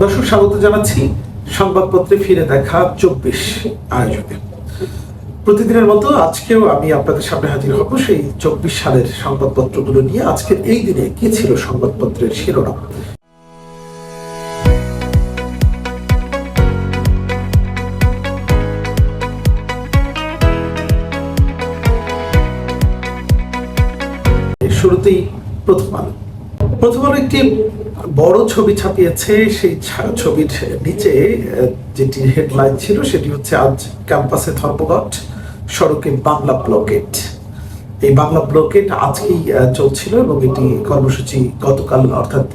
দর্শক, স্বাগত জানাচ্ছি সংবাদপত্রে ফিরে দেখা 24 আয়োজনে। প্রতিদিনের মতো আজকেও আমি আপনাদের সামনে হাজির হব সেই 24 সালের সংবাদপত্রগুলো নিয়ে। আজকের এই দিনে কি ছিল সংবাদপত্রের শিরোনাম। শুরুতেই প্রথম আলো একটি বড় ছবি ছাপিয়েছে। সেই ছবির নিচে যেটি হেডলাইন ছিল সেটি হচ্ছে, আজ ক্যাম্পাসে ধর্মঘট, সড়কে বাংলা ব্লকেট। এই বাংলা ব্লকেট আজকেই চলছিল এবং এটি কর্মসূচি গতকাল অর্থাৎ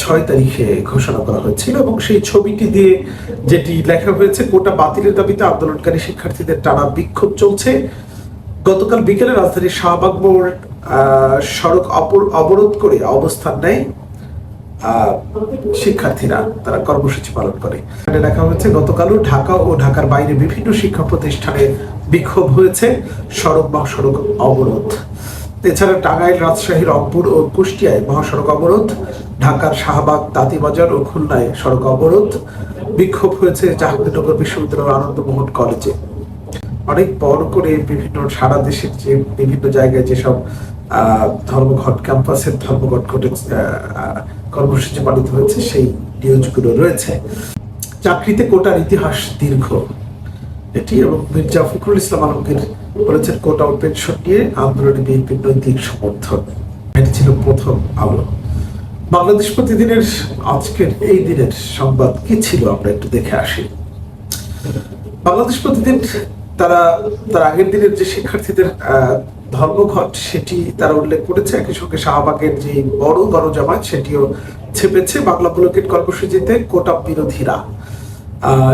6 তারিখে ঘোষণা করা হয়েছিল। এবং সেই ছবিটি দিয়ে যেটি লেখা হয়েছে, কোটা বাতিলের দাবিতে আন্দোলনকারী শিক্ষার্থীদের টানা বিক্ষোভ চলছে। গতকাল বিকেলে রাজধানীর শাহবাগ মোড় সড়ক অবরোধ করে অবস্থান নেয় শিক্ষার্থীরা, তারা কর্মসূচি পালন করে। লেখা হয়েছে, গতকালও ঢাকা ও ঢাকার বাইরে বিভিন্ন শিক্ষা প্রতিষ্ঠানে বিক্ষোভ হয়েছে, সড়ক মহাসড়ক অবরোধ। এছাড়া টাঙ্গাইল, রাজশাহী, রংপুর ও কুষ্টিয়ায় মহাসড়ক অবরোধ, ঢাকার শাহবাগ, তাঁতিবাজার ও খুলনায় সড়ক অবরোধ। বিক্ষোভ হয়েছে জাহাঙ্গীরনগর বিশ্ববিদ্যালয়ের আনন্দমোহন কলেজে। অনেক বড় করে বিভিন্ন সারা দেশের যে বিভিন্ন জায়গায় যেসব ধর্মঘট, ক্যাম্পাসের ধর্মঘট ঘটে কর্মসূচি পালিত হয়েছে সেই নিউজগুলো রয়েছে। চাকরিতে কোটার ইতিহাস দীর্ঘ এটি, এবং মির্জা ফখরুল ইসলাম আলমগীর বলেছেন, কোটা ও পেনশন নিয়ে আন্দোলনে বিএনপির নৈতিক সমর্থন। এটি ছিল প্রথম আলো। বাংলাদেশ প্রতিদিনের আজকের এই দিনের সংবাদ কি ছিল আমরা একটু দেখে আসি। বাংলাদেশ প্রতিদিন তার আগের দিনের যে শিক্ষার্থীদের ধর্মঘট সেটি তারা উল্লেখ করেছে। একই সঙ্গে শাহবাগের যে বড় গণজামায়াত সেটিও ছেপেছে বাংলা ব্লকেট কর্মসূচিতে কোটা বিরোধীরা।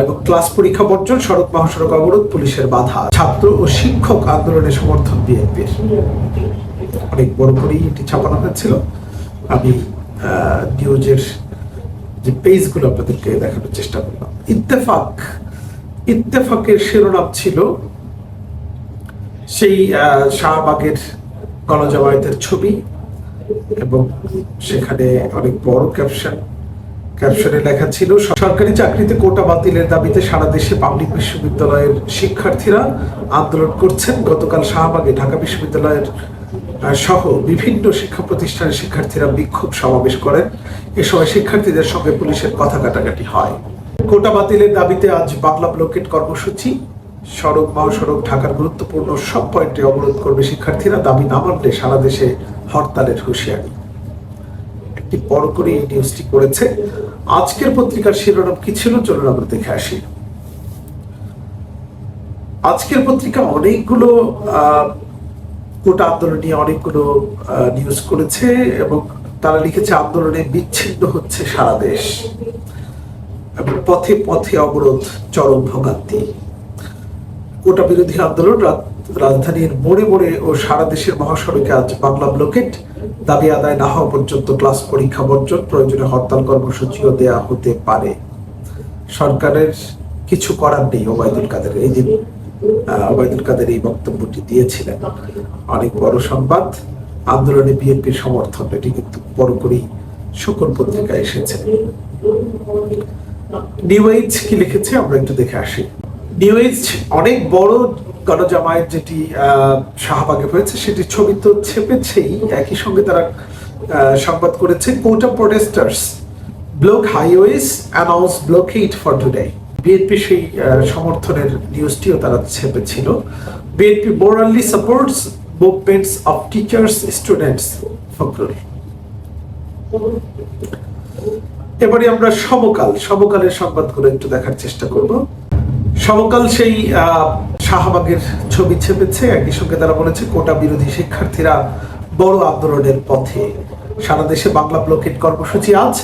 এবং ক্লাস পরীক্ষা বর্জন, সড়ক মহাসড়ক অবরোধ, পুলিশের বাধা, ছাত্র ও শিক্ষক আন্দোলনের সমর্থন বিএনপির। অনেক বড় করেই এটি ছাপানো হয়েছিল। আমি নিউজের যে পেজগুলো আপনাদেরকে দেখানোর চেষ্টা করলাম। ইত্তেফাকের শিরোনাম ছিল সেই শাহবাগের গণজামায়াতের ছবি, এবং সেখানে অনেক বড় ক্যাপশনে লেখা ছিল, সরকারি চাকরিতে কোটা বাতিলের দাবিতে সারা দেশে পাবলিক বিশ্ববিদ্যালয়ের শিক্ষার্থীরা আন্দোলন করছেন। গতকাল শাহবাগে ঢাকা বিশ্ববিদ্যালয়ের সহ বিভিন্ন শিক্ষা প্রতিষ্ঠানের শিক্ষার্থীরা বিক্ষোভ সমাবেশ করেন। এ সময় শিক্ষার্থীদের সঙ্গে পুলিশের কথা কাটাকাটি হয়। কোটা বাতিলের দাবিতে আজ বাংলা ব্লকেট কর্মসূচি, সড়ক মহাসড়ক ঢাকার গুরুত্বপূর্ণ সব পয়েন্টে অবরোধ করবে শিক্ষার্থীরা, দাবি না মানলে সারা দেশে হরতালের হুঁশিয়ারি। একটি বড় করে এই নিউজটি করেছে। আজকের পত্রিকার শিরোনাম কি ছিল চলুন আমরা দেখে আসি। আজকের পত্রিকা অনেকগুলো কোটা আন্দোলন নিয়ে অনেকগুলো নিউজ করেছে, এবং তারা লিখেছে, আন্দোলনে বিচ্ছিন্ন হচ্ছে সারা দেশ, এবং পথে পথে অবরোধ, চরম ভোগান্তি। কোটা বিরোধী আন্দোলন, রাজধানীর মোড়ে মোড়ে ও সারা দেশের মহাসড়কে আজ বাংলা ব্লকেট, দাবি আদায় না হওয়া পর্যন্ত ক্লাস পরীক্ষা বর্জন, প্রয়োজনে হরতাল কর্মসূচিও দেয়া হতে পারে। সরকারের কিছু করার নেই। ওবায়দুল কাদের এই বক্তব্যটি দিয়েছিলেন। অনেক বড় সংবাদ, আন্দোলনে বিএনপির সমর্থন, এটি কিন্তু বড় করেই সকল পত্রিকায় এসেছে। নিউ এজ কি লিখেছে আমরা একটু দেখে আসি। নিউ এজ অনেক বড় গণজামায়াত যেটি শাহবাগে হয়েছে সেটি ছবি তো ছেপেছেই, একই সঙ্গে তারা সংবাদ করেছে, quota protesters block highways announce blockade for today. BNP সেই সমর্থনের নিউজটিও তারা ছেপেছিল। BNP morally supports movements of teachers students, Fakhrul. এবারে আমরা সমকালের সংবাদগুলো একটু দেখার চেষ্টা করব। সমকাল সেই শাহবাগের ছবি ছেপেছে, একই সঙ্গে তারা বলেছে, কোটা বিরোধী শিক্ষার্থীরা বড় আন্দোলনের পথে, সারা দেশে বাংলা ব্লকেট কর্মসূচি আজ।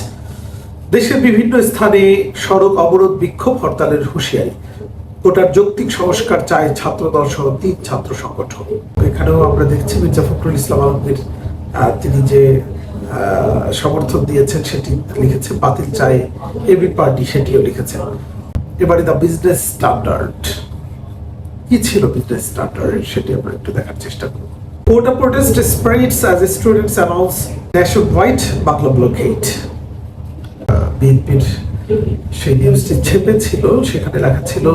দেশের বিভিন্ন স্থানে সড়ক অবরোধ, বিক্ষোভ, হরতালের হুঁশিয়ারি। কোটার যৌক্তিক সংস্কার চায় ছাত্রদল সহ 3 ছাত্র সংগঠন। এখানেও আমরা দেখছি মির্জা ফখরুল ইসলাম আলমগীর তিনি যে সমর্থন দিয়েছেন সেটি লিখেছে, বাতিল চায় এবি পার্টি, সেটিও লিখেছেন। এবারে দ্য বিজনেস স্ট্যান্ডার্ড কি ছিল, বিজনেস স্ট্যান্ডার্ড সেটি আমরা একটু দেখার চেষ্টা করব। Quota protest spreads as students announce nationwide Bangla blockade. বিএনপির সেই নিউজটি ছেপেছিল, সেখানে লেখা ছিল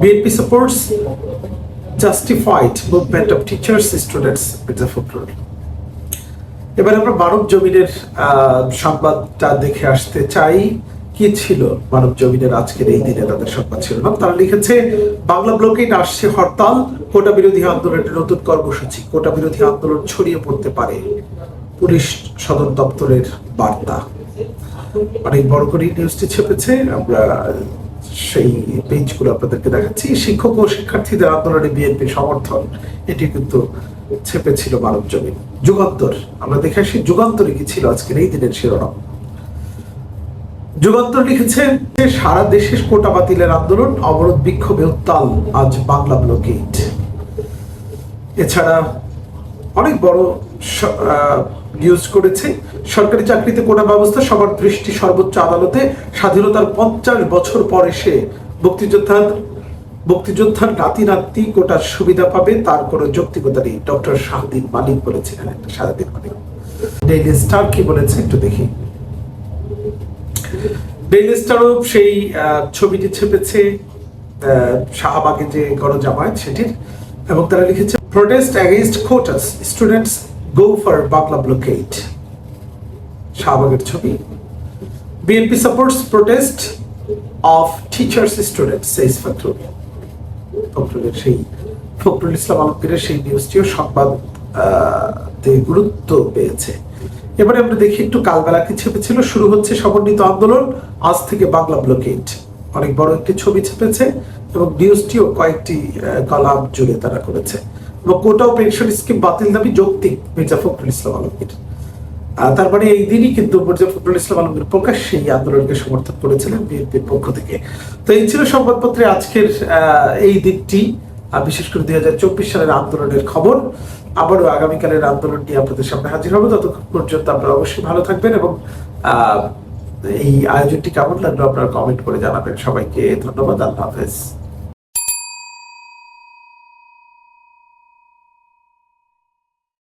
BNP supports justified movement of teachers students Mirza Fakhrul. এবার আমরা মানব জমিনের সংবাদটা দেখে আসতে চাই। কি ছিল মানব জমিনের আজকের এই দিনে তাদের সংবাদ ছিল না। তারা লিখেছে বাংলা ব্লকেই আসছে হরতাল, কোটা বিরোধী আন্দোলনের নতুন কর্মসূচি, কোটা বিরোধী আন্দোলন ছড়িয়ে পড়তে পারে, পুলিশ সদর দপ্তরের বার্তা। অনেক বড় করে নিউজটি ছেপেছে, আমরা সেই পেজগুলো আপনাদেরকে দেখাচ্ছি। শিক্ষক ও শিক্ষার্থীদের আন্দোলনে বিএনপি সমর্থন, এটি কিন্তু ছেপেছিল মানব জমিন। যুগান্তর, আমরা দেখে আসি যুগান্তরে কি ছিল আজকের এই দিনের শিরোনাম। যুগান্তর লিখেছে সারা দেশে কোটা বাতিলের আন্দোলন, অবরোধ বিক্ষোভে উত্তাল আজ বাংলা ব্লকেট। এছাড়া অনেক বড় নিউজ করেছে সরকারি চাকরিতে কোটা ব্যবস্থা, সবার দৃষ্টি সর্বোচ্চ আদালতে, স্বাধীনতার 50 বছর পর এসে মুক্তিযোদ্ধার নাতি নাতনি কোটার সুবিধা পাবে, তার কোনো যৌক্তিকতা নেই, ডক্টর শাহদিন মালিক বলেছিলেন। একটা শাহদিন মালিক। ডেইলি স্টার কি বলেছে একটু দেখি। ডেইলি স্টারও সেই ছবিটি ছেপেছে শাহবাগে যে গণজামায়াত সেটির, এবং তারা লিখেছে protest against quotas, students go for Bangla blockade. শাহবাগের ছবি। BNP supports protest of teachers students says Fakhrul. ফখরুলের সেই ফখরুল ইসলাম আলমগীরের সেই নিউজটিও সংবাদ গুরুত্ব পেয়েছে। এবারে আমরা দেখি একটু কালবেলা কি ছেপেছিল। শুরু হচ্ছে সমন্বিত আন্দোলন, আজ থেকে বাংলা ব্লকেট। অনেক বড় একটি ছবি ছেপেছে এবং নিউজটিও কয়েকটি কলাম জুড়ে তারা করেছে। এবং কোটা ও পেনশন স্কিম বাতিল দাবি যৌক্তিক, মির্জা ফখরুল ইসলাম আলমগীর। তারপরে এই দিনই কিন্তু মির্জা ফখরুল ইসলাম আলমগীর প্রকাশ্যে এই আন্দোলনকে সমর্থন করেছিলেন বিএনপির পক্ষ থেকে। তো এই ছিল সংবাদপত্রে আজকের এই দিনটি, বিশেষ করে 2024 সালের আন্দোলনের খবর। আবারও আগামীকালের আন্দোলন নিয়ে আপনাদের সামনে হাজির হবো। ততক্ষণ পর্যন্ত আপনারা অবশ্যই ভালো থাকবেন এবং এই আয়োজনটি কেমন লাগলো আপনারা কমেন্ট করে জানাবেন। সবাইকে ধন্যবাদ। আল্লাহ হাফেজ।